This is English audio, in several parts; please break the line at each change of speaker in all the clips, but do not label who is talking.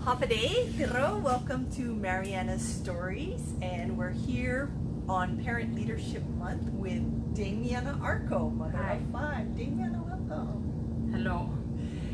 Hapaday, Piro, welcome to Marianas Stories, and we're here on Parent Leadership Month with Damiana Arkoh, mother
Hi.
of five. Damiana, welcome.
Hello.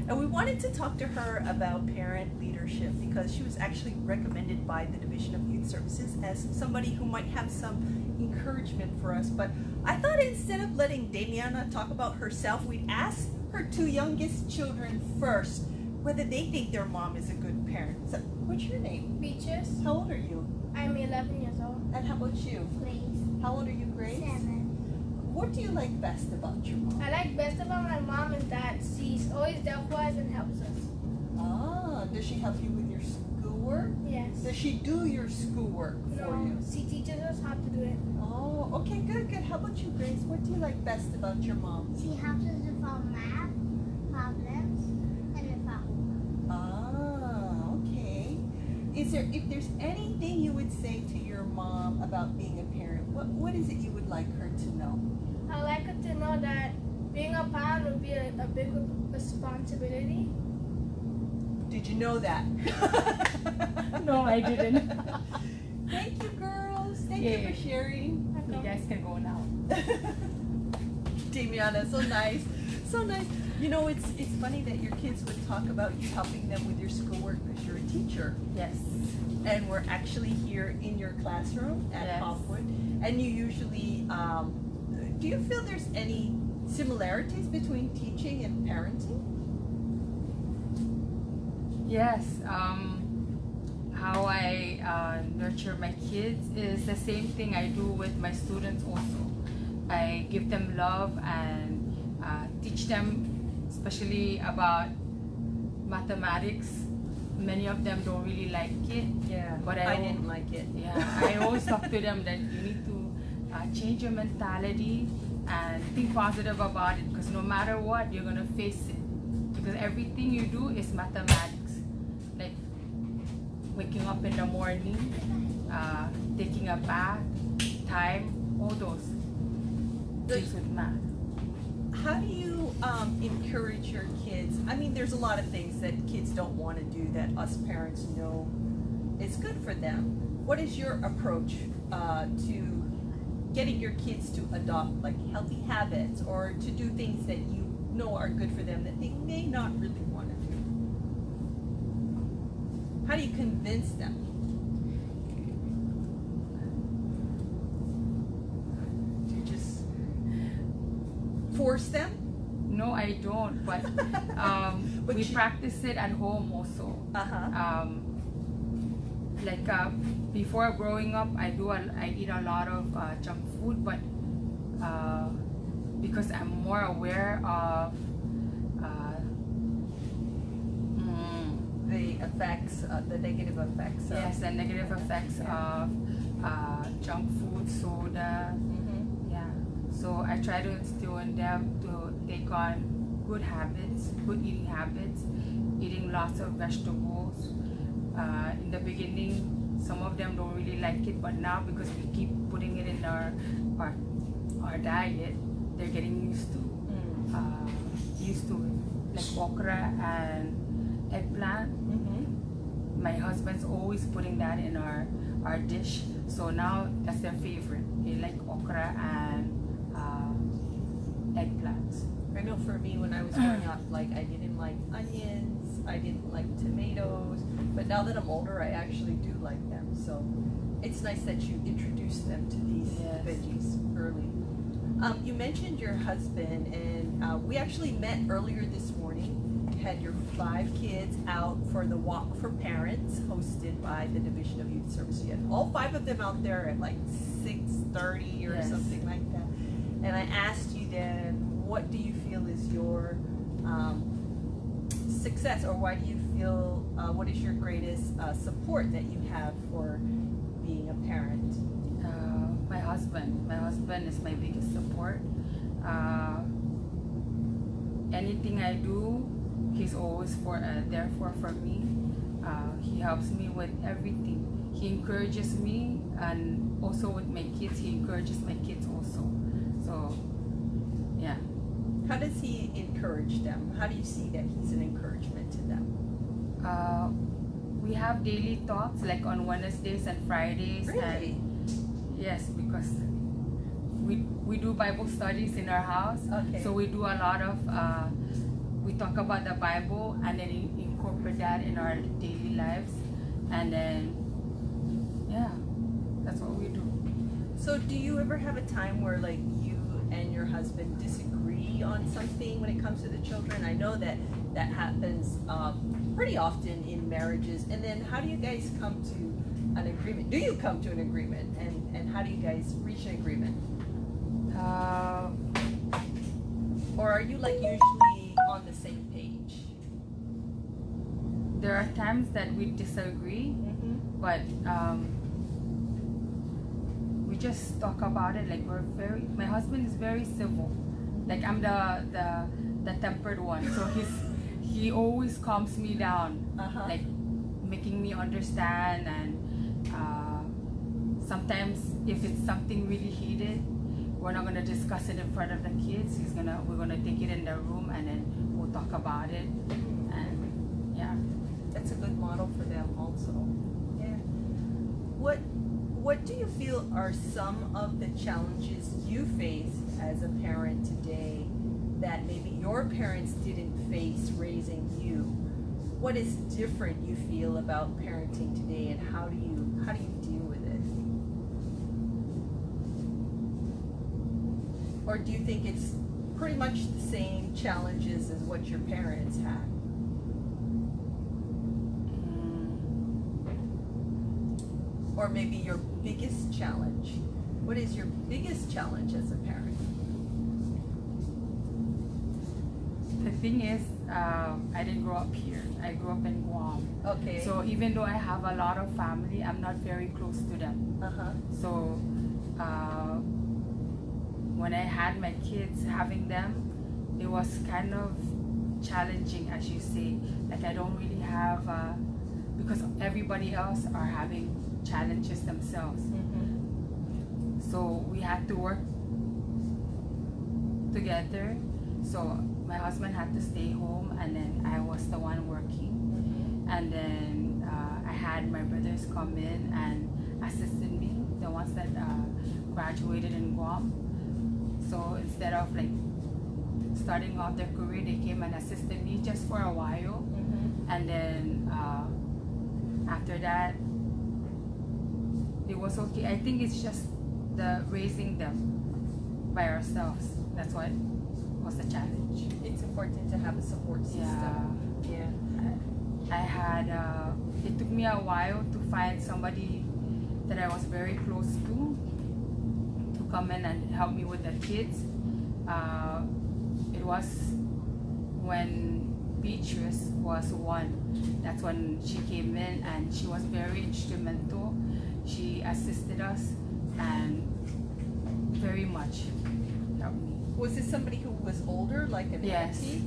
And we wanted to talk to her about parent leadership because she was actually recommended by the Division of Youth Services as somebody who might have some encouragement for us. But I thought instead of letting Damiana talk about herself, we'd ask her two youngest children first whether they think their mom is a good parent. So, what's your name?
Beaches.
How old are you?
I'm 11 years old.
And how about you?
Grace.
How old are you, Grace?
7.
What do you like best about your mom?
I like best about my mom and dad. She's always there for us and helps us.
Ah, does she help you with your schoolwork?
Yes.
Does she do your schoolwork for you?
No, she teaches us how to do it.
Oh, okay, good. How about you, Grace? What do you like best about your mom?
She helps us with our math problems and with our homework.
Ah, okay. If there's anything you would say to your mom about being a parent, what is it you would like her to know?
I like her to know that being a parent would be a big responsibility.
Did you know that?
No, I didn't.
Thank you, girls. Thank you
Yay.
for sharing.
You guys can go now.
Damiana, so nice. So nice. You know, it's funny that your kids would talk about you helping them with your schoolwork because you're a teacher.
Yes.
And we're actually here in your classroom at
Yes.
Hopwood. And you usually, do you feel there's any similarities between teaching and parenting?
Yes. How I nurture my kids is the same thing I do with my students also. I give them love and teach them, especially about mathematics. Many of them don't really like it.
Yeah,
But
I didn't like it.
Yeah, I always talk to them that you need to change your mentality and think positive about it, because no matter what, you're gonna face it. Because everything you do is mathematics. Like waking up in the morning, taking a bath, time, all those things with math.
How do you encourage your kids? I mean, there's a lot of things that kids don't want to do that us parents know is good for them. What is your approach to getting your kids to adopt like healthy habits or to do things that you know are good for them that they may not really want to do? How do you convince them? Do you just force them?
No, I don't, but,
But
we
you-
practice it at home also.
Uh-huh.
Before growing up, I eat a lot of junk food, but because I'm more aware of
The effects, the negative effects of...
yes, the negative effects of junk food, soda.
Mhm.
Yeah, so I try to instill in them to take on good habits, good eating habits, eating lots of vegetables. In the beginning, some of them don't really like it, but now because we keep putting it in our diet, they're getting used to it. Like okra and eggplant.
Mhm.
My husband's always putting that in our dish, so now that's their favorite. They like okra and eggplants.
I know for me when I was growing up, like I didn't like onions, I didn't like tomatoes, but now that I'm older, I actually do like them. So it's nice that you introduce them to these
Yes.
veggies early. You mentioned your husband, and we actually met earlier this morning. You had your 5 kids out for the Walk for Parents, hosted by the Division of Youth Services. You had all 5 of them out there at like 6:30 or
Yes.
something like that. And I asked you then, what do you feel is your success, or why do you feel, what is your greatest support that you have for being a parent?
My husband is my biggest support. Anything I do, he's always there for me. He helps me with everything. He encourages me, and also with my kids, he encourages my kids also. So, yeah.
How does he encourage them? How do you see that he's an encouragement to them?
we have daily talks like on Wednesdays and Fridays.
Really?
And yes, because we do Bible studies in our house.
Okay.
So we do a lot of we talk about the Bible and then incorporate that in our daily lives, and then yeah, that's what we do.
So do you ever have a time where like you and your husband disagree on something when it comes to the children? I know that that happens pretty often in marriages. And then how do you guys come to an agreement? Do you come to an agreement? And how do you guys reach an agreement? Or are you like usually on the same page?
There are times that we disagree, but we just talk about it. Like my husband is very civil. Like I'm the tempered one, so he always calms me down, like making me understand. And sometimes if it's something really heated, we're not gonna discuss it in front of the kids. We're gonna take it in the room and then we'll talk about it. And yeah,
that's a good model for them also. Yeah. What do you feel are some of the challenges you face as a parent today that maybe your parents didn't face raising you? What is different you feel about parenting today, and how do you deal with it? Or do you think it's pretty much the same challenges as what your parents had? Or maybe your biggest challenge? What is your biggest challenge as a parent?
the thing is, I didn't grow up here. I grew up in Guam.
Okay.
So even though I have a lot of family, I'm not very close to them. So when I had my kids, having them, it was kind of challenging, as you say. Like I don't really have, because everybody else are having challenges themselves. So we had to work together. So my husband had to stay home, and then I was the one working. And then I had my brothers come in and assisted me, the ones that graduated in Guam. So instead of like starting off their career, they came and assisted me just for a while. And then after that, it was okay. I think it's just the raising them by ourselves. That's what was the challenge.
It's important to have a support system. Yeah.
I had, it took me a while to find somebody that I was very close to come in and help me with the kids. It was when Beatrice was 1. That's when she came in, and she was very instrumental. She assisted us and very much helped me.
Was this somebody who was older, like an
Yes.
auntie?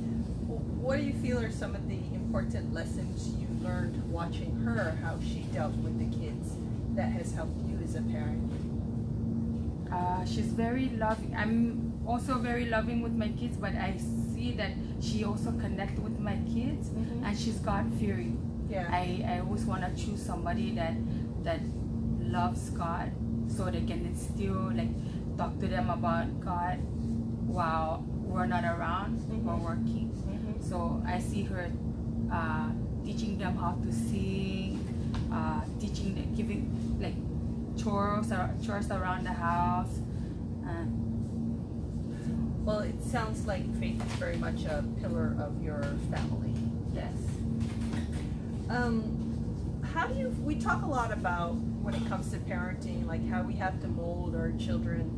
What do you feel are some of the important lessons you learned watching her, how she dealt with the kids, that has helped you as a parent?
She's very loving. I'm also very loving with my kids, but I see that she also connects with my kids, and she's God-fearing.
Yeah.
I always want to choose somebody that loves God, so they can instill, like, talk to them about God while we're not around, we're working. So I see her teaching them how to sing, teaching them, giving like chores around the house.
Well, it sounds like Faith is very much a pillar of your family.
Yes.
How do you, we talk a lot about when it comes to parenting, like how we have to mold our children,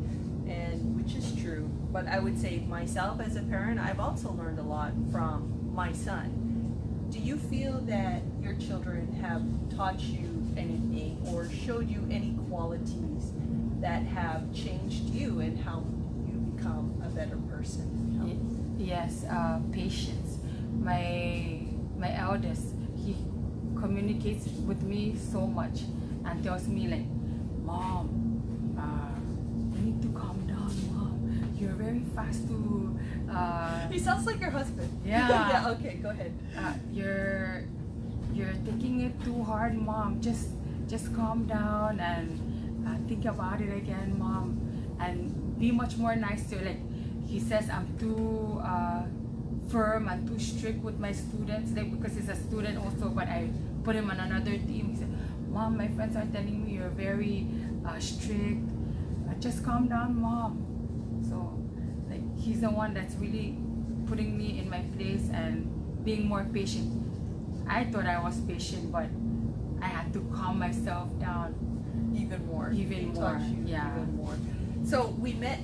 and which is true, but I would say myself as a parent, I've also learned a lot from my son. Do you feel that your children have taught you anything or showed you any qualities that have changed you and how you become a better person?
Yes, patience. My eldest, he communicates with me so much and tells me like, Mom, you need to calm down, Mom. You're very fast He
sounds like your husband.
Yeah.
Yeah. Okay, go ahead.
You're you're taking it too hard, Mom. Just calm down and think about it again, Mom, and be much more nicer. Like he says, I'm too firm and too strict with my students, like because he's a student also, but I put him on another team. He said, Mom, my friends are telling me you're very strict. Just calm down, Mom. So like he's the one that's really putting me in my place and being more patient. I thought I was patient, but I had to calm myself down
Even more.
even
He
more.
taught you
Yeah.
Even more. So we met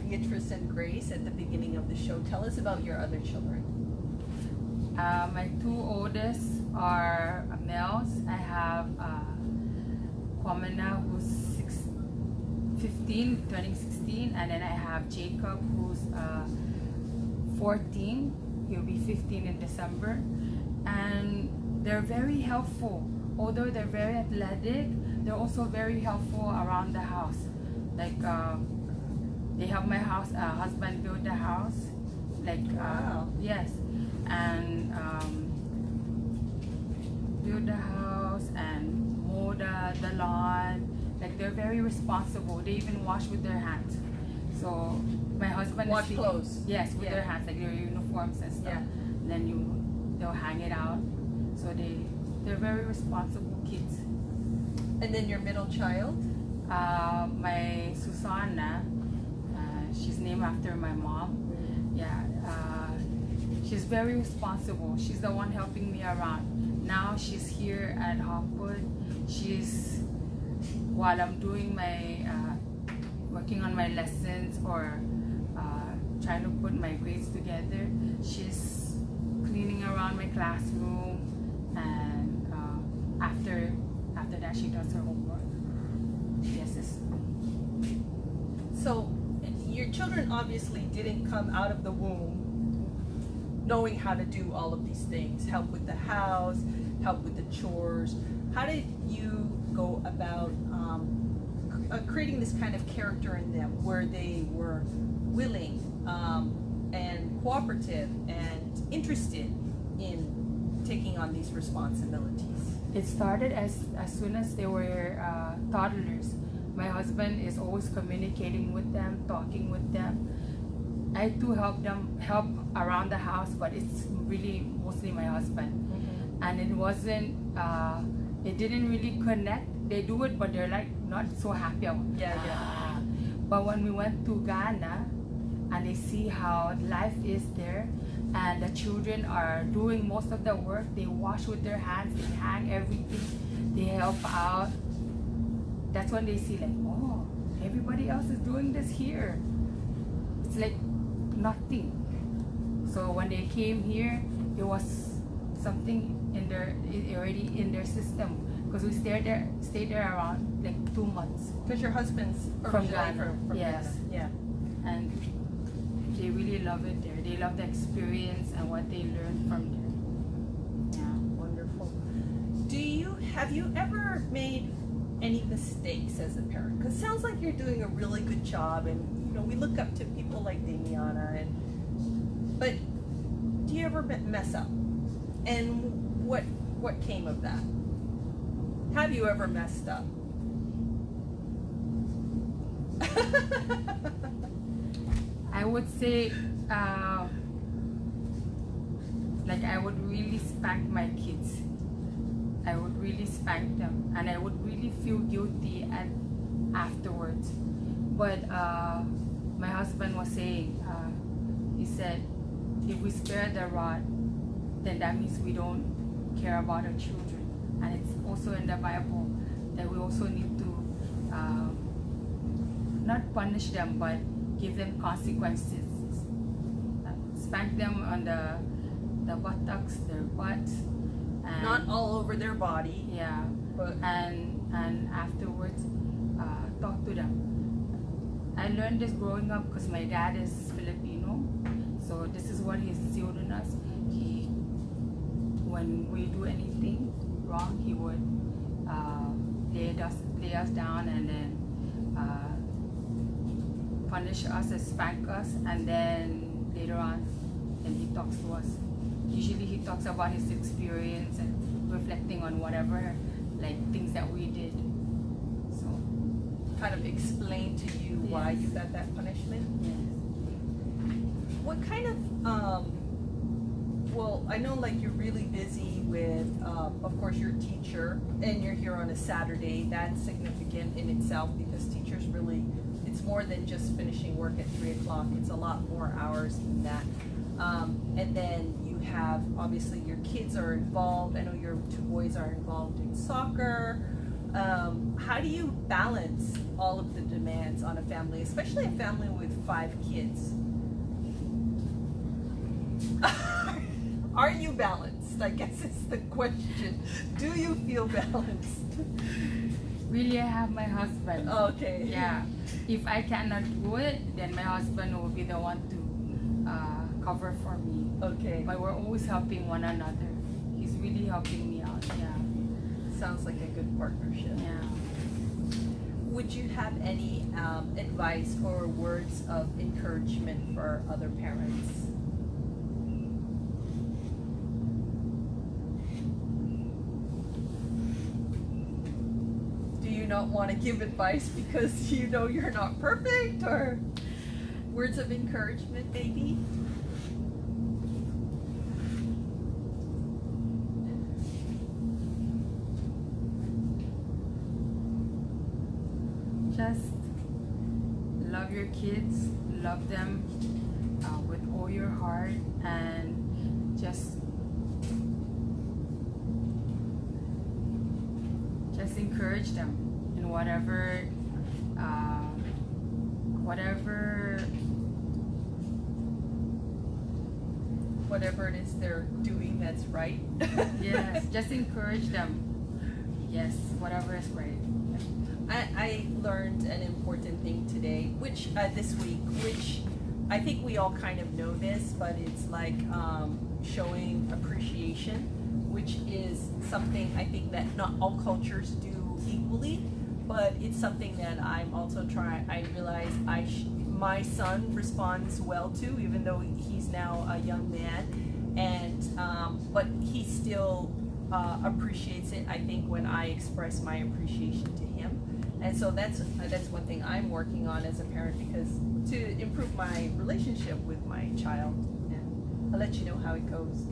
Beatrice and Grace at the beginning of the show. Tell us about your other children.
My two oldest are males. I have Kwamina, who's 15, turning 16, and then I have Jacob, who's 14. He'll be 15 in December. And they're very helpful. Although they're very athletic, they're also very helpful around the house. Like they help my husband build the house. Like
Wow.
yes, and build the house and mow the lawn. Like they're very responsible. They even wash with their hands. So my husband
Wash
is
clothes.
Yes, with
Yeah.
their hands, like their uniforms and stuff.
Yeah.
And then they'll hang it out. So they're very responsible kids.
And then your middle child?
My Susanna, she's named after my mom. Yeah, she's very responsible. She's the one helping me around. Now she's here at Hopwood. While I'm doing my, working on my lessons or trying to put my grades together, she's cleaning around my classroom, and after that she does her homework. Yes,
So your children obviously didn't come out of the womb knowing how to do all of these things. Help with the house, help with the chores. How did you go about creating this kind of character in them where they were willing and cooperative and interested in taking on these responsibilities?
it started as soon as they were toddlers. My husband is always communicating with them, talking with them. I too help around the house, but it's really mostly my husband. And it wasn't, it didn't really connect. They do it, but they're like not so happy.
Yeah.
But when we went to Ghana and they see how life is there, and the children are doing most of the work, they wash with their hands, they hang everything, they help out. That's when they see like, oh, everybody else is doing this here. It's like nothing. So when they came here, it was something already in their system, because we stayed there around like 2 months.
Because your husband's
From
originally
Ghana.
from
Yes.
Ghana. Yeah.
And they really love it there. They love the experience and what they learned from there. Yeah.
Wonderful. Have you ever made any mistakes as a parent? Because it sounds like you're doing a really good job, and we look up to people like Damiana. But do you ever mess up? And what came of that? Have you ever messed up?
I would say, like I would really spank my kids. I would really spank them, and I would really feel guilty afterwards. But my husband was saying, he said, if we spare the rod, then that means we don't care about our children. And it's also in the Bible that we also need to not punish them, but give them consequences. Spank them on the buttocks, their butts. And
Not all over their body.
yeah,
But
and afterwards talk to them. I learned this growing up because my dad is Filipino, so this is what he's instilled in us. When we do anything wrong, he would lay us down and then punish us and spank us, and then later on, then he talks to us. usually he talks about his experience and reflecting on whatever like things that we did. So
Kind of explain to you why
Yes.
you got that punishment.
yeah.
What kind of well, I know like you're really busy with of course your teacher, and you're here on a Saturday. That's significant in itself because teachers really, it's more than just finishing work at 3 o'clock. It's a lot more hours than that. And then you have, obviously your kids are involved. I know your two boys are involved in soccer. How do you balance all of the demands on a family, especially a family with 5 kids? Are you balanced? I guess is the question. Do you feel balanced?
Really, I have my husband.
Okay.
Yeah. If I cannot do it, then my husband will be the one to cover for me.
Okay.
But we're always helping one another. He's really helping me out. Yeah.
Sounds like a good partnership.
Yeah.
Would you have any advice or words of encouragement for other parents? Do you not want to give advice because you know you're not perfect, or words of encouragement maybe?
Just love your kids, love them with all your heart, and just encourage them in whatever
Whatever it is they're doing that's right.
yes, just encourage them. Yes, whatever is right.
I learned an important thing today, which this week, which I think we all kind of know this, but it's like showing appreciation, which is something I think that not all cultures do equally, but it's something that I'm also trying. I realize my son responds well to, even though he's now a young man, and but he still appreciates it, I think, when I express my appreciation to him. And so that's one thing I'm working on as a parent, because to improve my relationship with my child. And I'll let you know how it goes.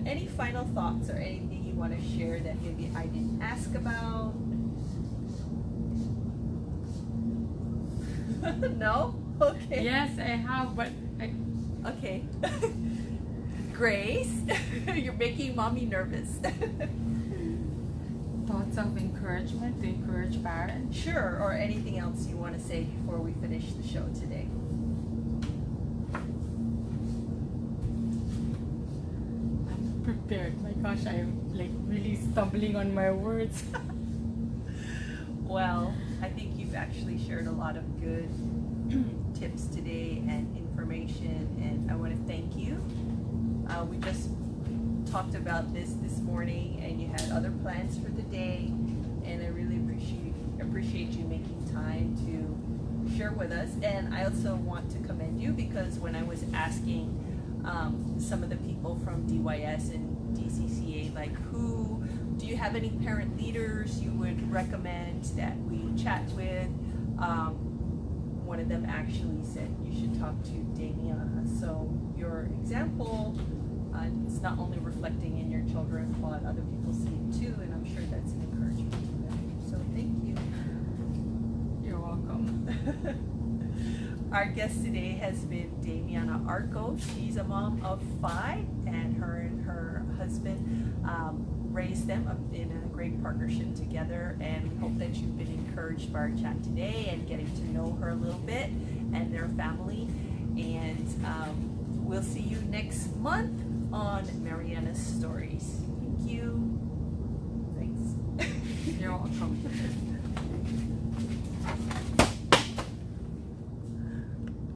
Any final thoughts or anything you want to share that maybe I didn't ask about? No? Okay.
Yes, I have, but
Okay. Grace, you're making mommy nervous.
thoughts of encouragement to encourage parents.
Sure, or anything else you want to say before we finish the show today?
I'm prepared. My gosh, I'm like really stumbling on my words.
Well, I think you've actually shared a lot of good tips today and information, and I want to thank you. We just talked about this morning, and you had other plans for the day, and I really appreciate you making time to share with us. And I also want to commend you, because when I was asking some of the people from DYS and DCCA, like, who do you have any parent leaders you would recommend that we chat with? One of them actually said you should talk to Damiana. So your example is not only reflecting in your children, but other people see it too, and I'm sure that's an encouragement to them. So thank you.
You're welcome.
Our guest today has been Damiana Arkoh. She's a mom of 5, and her husband raised them up in a great partnership together, and we hope that you've been encouraged by our chat today and getting to know her a little bit and their family. And we'll see you next month on Marianas Stories. Thank you. Thanks.
You're welcome.